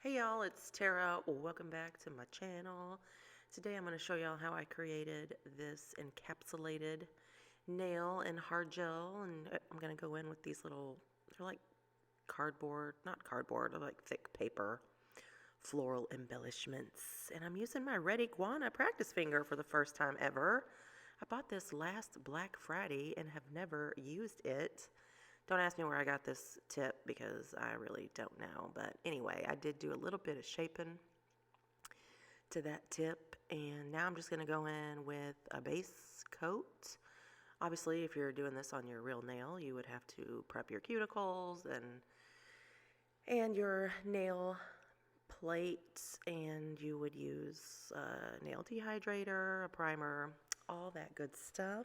Hey y'all, it's Tara. Welcome back to my channel. Today I'm going to show y'all how I created this encapsulated nail in hard gel, and I'm going to go in with these little, they're like cardboard, not cardboard, they're like thick paper, floral embellishments. And I'm using my red iguana practice finger for the first time ever. I bought this last Black Friday and have never used it. Don't ask me where I got this tip because I really don't know. But anyway, I did do a little bit of shaping to that tip. And now I'm just going to go in with a base coat. Obviously, if you're doing this on your real nail, you would have to prep your cuticles and your nail plates. And you would use a nail dehydrator, a primer, all that good stuff.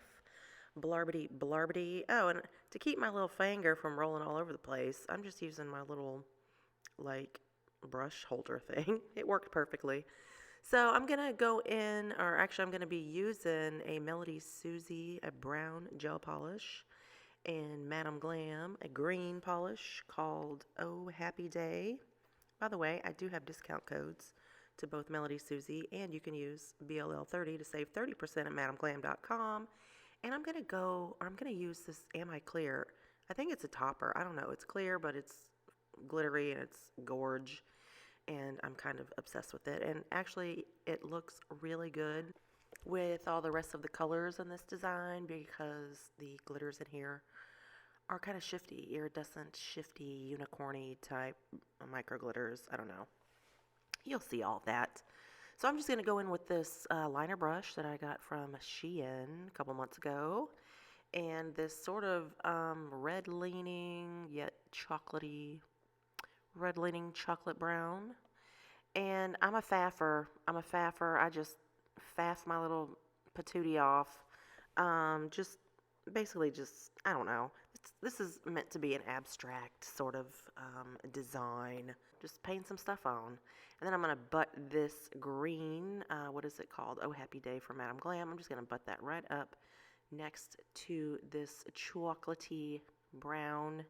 Blarbity blarbity. Oh, and to keep my little finger from rolling all over the place, I'm just using my little like brush holder thing. It worked perfectly. So I'm gonna go in, or actually I'm gonna be using a Melody Susie, a brown gel polish, and Madame Glam, a green polish called Oh Happy Day. By the way, I do have discount codes to both Melody Susie, and you can use BLL30 to save 30% at madameglam.com. And I'm going to use this Am I Clear? I think it's a topper. I don't know. It's clear, but it's glittery and it's gorge. And I'm kind of obsessed with it. And actually, it looks really good with all the rest of the colors in this design because the glitters in here are kind of shifty, iridescent, shifty, unicorny type micro glitters. I don't know. You'll see all that. So I'm just going to go in with this liner brush that I got from Shein a couple months ago. And this sort of red leaning yet chocolatey, red leaning chocolate brown. And I'm a faffer. I just faff my little patootie off. Just basically just, I don't know. This is meant to be an abstract sort of design. Just paint some stuff on. And then I'm going to butt this green, what is it called? Oh Happy Day from Madame Glam. I'm just going to butt that right up next to this chocolatey brown.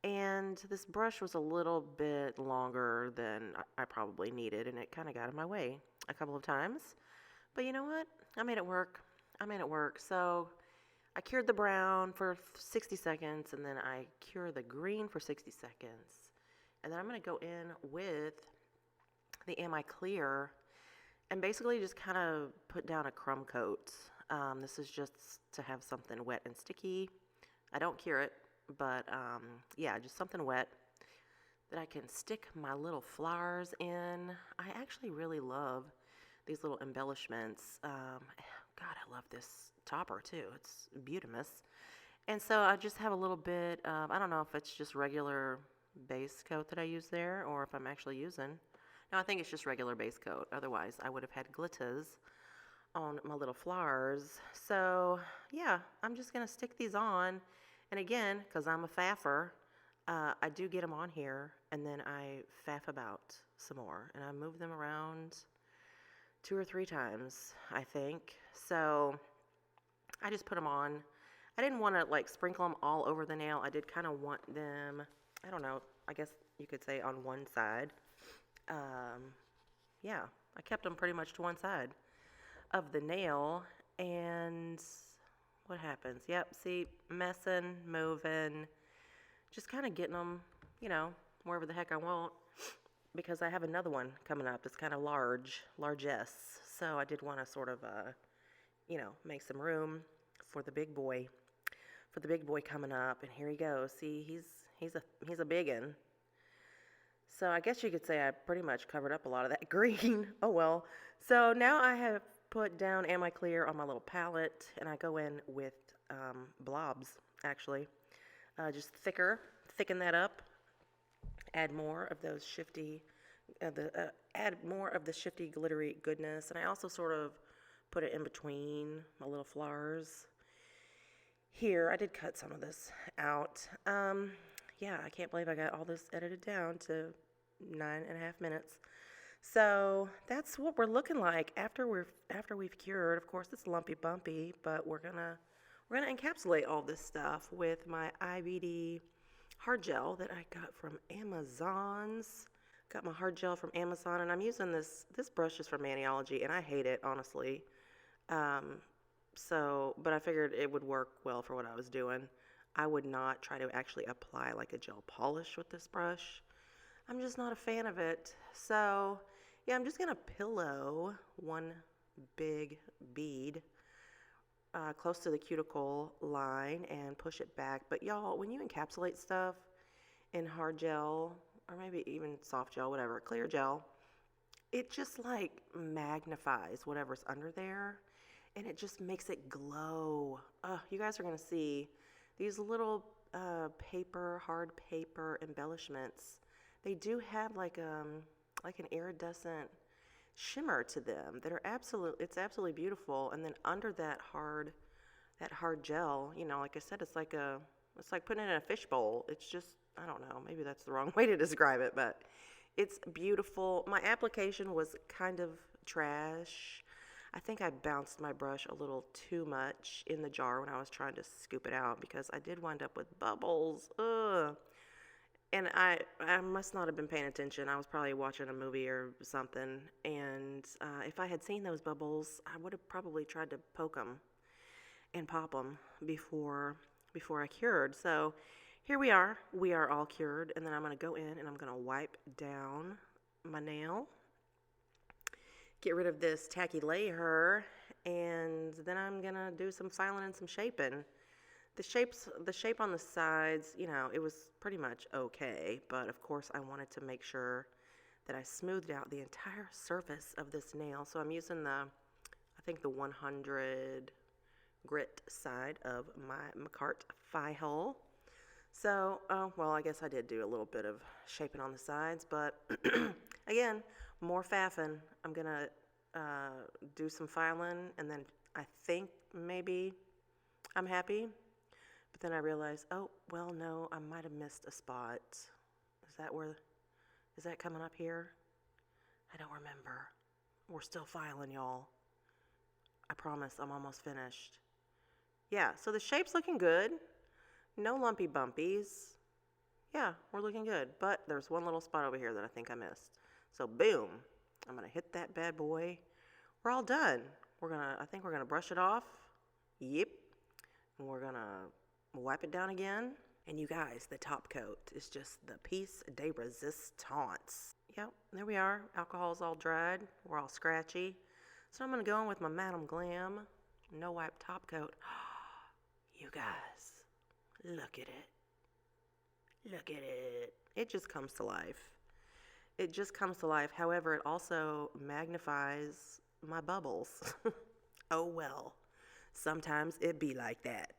And this brush was a little bit longer than I probably needed, and it kind of got in my way a couple of times. But you know what? I made it work. So I cured the brown for 60 seconds, and then I cure the green for 60 seconds. And then I'm going to go in with the Am I Clear and basically just kind of put down a crumb coat. This is just to have something wet and sticky. I don't cure it, but yeah, just something wet that I can stick my little flowers in. I actually really love these little embellishments. God, I love this topper too. It's beautimous. And so I just have a little bit of, I don't know if it's just regular base coat that I use there or if I'm actually using. No, I think it's just regular base coat. Otherwise, I would have had glitters on my little flowers. So yeah, I'm just going to stick these on. And again, because I'm a faffer, I do get them on here and then I faff about some more. And I move them around 2 or 3 times, I think. So I just put them on. I didn't want to like sprinkle them all over the nail. I did kind of want them, I don't know, I guess you could say on one side. Yeah, I kept them pretty much to one side of the nail. And what happens? Yep, see, messing, moving, just kind of getting them, you know, wherever the heck I want. Because I have another one coming up that's kind of largesse. So I did want to sort of, you know, make some room for the big boy, coming up. And here he goes. See, he's a biggin. So I guess you could say I pretty much covered up a lot of that green. Oh well. So now I have put down Am I Clear on my little palette, and I go in with blobs actually, just thicken that up. Add more of those shifty, add more of the shifty glittery goodness, and I also sort of put it in between my little flowers. Here, I did cut some of this out. Yeah, I can't believe I got all this edited down to 9.5 minutes. So that's what we're looking like after we've cured. Of course, it's lumpy bumpy, but we're gonna encapsulate all this stuff with my IBD hard gel that I got from Amazon's Got my hard gel from Amazon, and I'm using this brush is from Maniology, and I hate it, honestly. But I figured it would work well for what I was doing. I would not try to actually apply like a gel polish with this brush. I'm just not a fan of it. So, yeah, I'm just going to pillow one big bead close to the cuticle line and push it back. But y'all, when you encapsulate stuff in hard gel, or maybe even soft gel, whatever, clear gel, it just like magnifies whatever's under there, and it just makes it glow. You guys are going to see these little hard paper embellishments. They do have like an iridescent shimmer to them that are it's absolutely beautiful. And then under that hard gel, you know, like I said, it's like putting it in a fishbowl. It's just, I don't know, maybe that's the wrong way to describe it, but it's beautiful. My application was kind of trash. I think I bounced my brush a little too much in the jar when I was trying to scoop it out, because I did wind up with bubbles. Ugh. And I must not have been paying attention. I was probably watching a movie or something. And if I had seen those bubbles, I would have probably tried to poke them and pop them before I cured. So here we are. We are all cured. And then I'm going to go in and I'm going to wipe down my nail, get rid of this tacky layer, and then I'm going to do some filing and some shaping. The shape on the sides, you know, it was pretty much okay, but of course I wanted to make sure that I smoothed out the entire surface of this nail. So I'm using I think the 100 grit side of my McCart file. So, well, I guess I did do a little bit of shaping on the sides, but again, more faffing. I'm gonna do some filing, and then I think maybe I'm happy. But then I realized, oh, well, no, I might have missed a spot. Is that coming up here? I don't remember. We're still filing, y'all. I promise I'm almost finished. Yeah, so the shape's looking good. No lumpy bumpies. Yeah, we're looking good. But there's one little spot over here that I think I missed. So boom, I'm gonna hit that bad boy. We're all done. I think we're gonna brush it off. Yep. And we're gonna wipe it down again. And you guys, the top coat is just the piece de resistance. Yep, there we are. Alcohol's all dried. We're all scratchy. So I'm going to go in with my Madam Glam No Wipe top coat. You guys, look at it. Look at it. It just comes to life. It just comes to life. However, it also magnifies my bubbles. Oh well. Sometimes it be like that.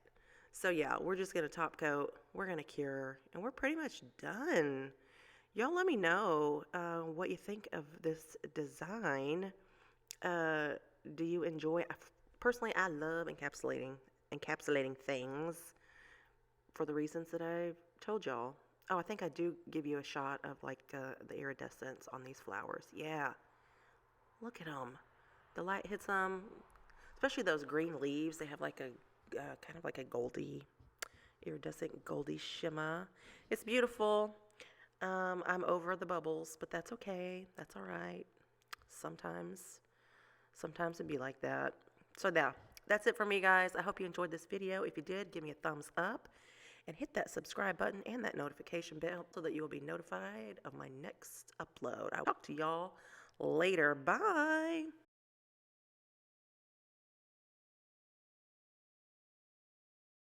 So yeah, we're just going to top coat, we're going to cure, and we're pretty much done. Y'all let me know what you think of this design. Do you enjoy? Personally, I love encapsulating things for the reasons that I told y'all. Oh, I think I do give you a shot of like the iridescence on these flowers. Yeah, look at them. The light hits them, especially those green leaves. They have like a kind of like a iridescent goldy shimmer. It's beautiful. I'm over the bubbles, but that's okay. That's all right. Sometimes it'd be like that. So yeah, that's it for me, guys. I hope you enjoyed this video. If you did, give me a thumbs up and hit that subscribe button and that notification bell so that you will be notified of my next upload. I'll talk to y'all later. Bye.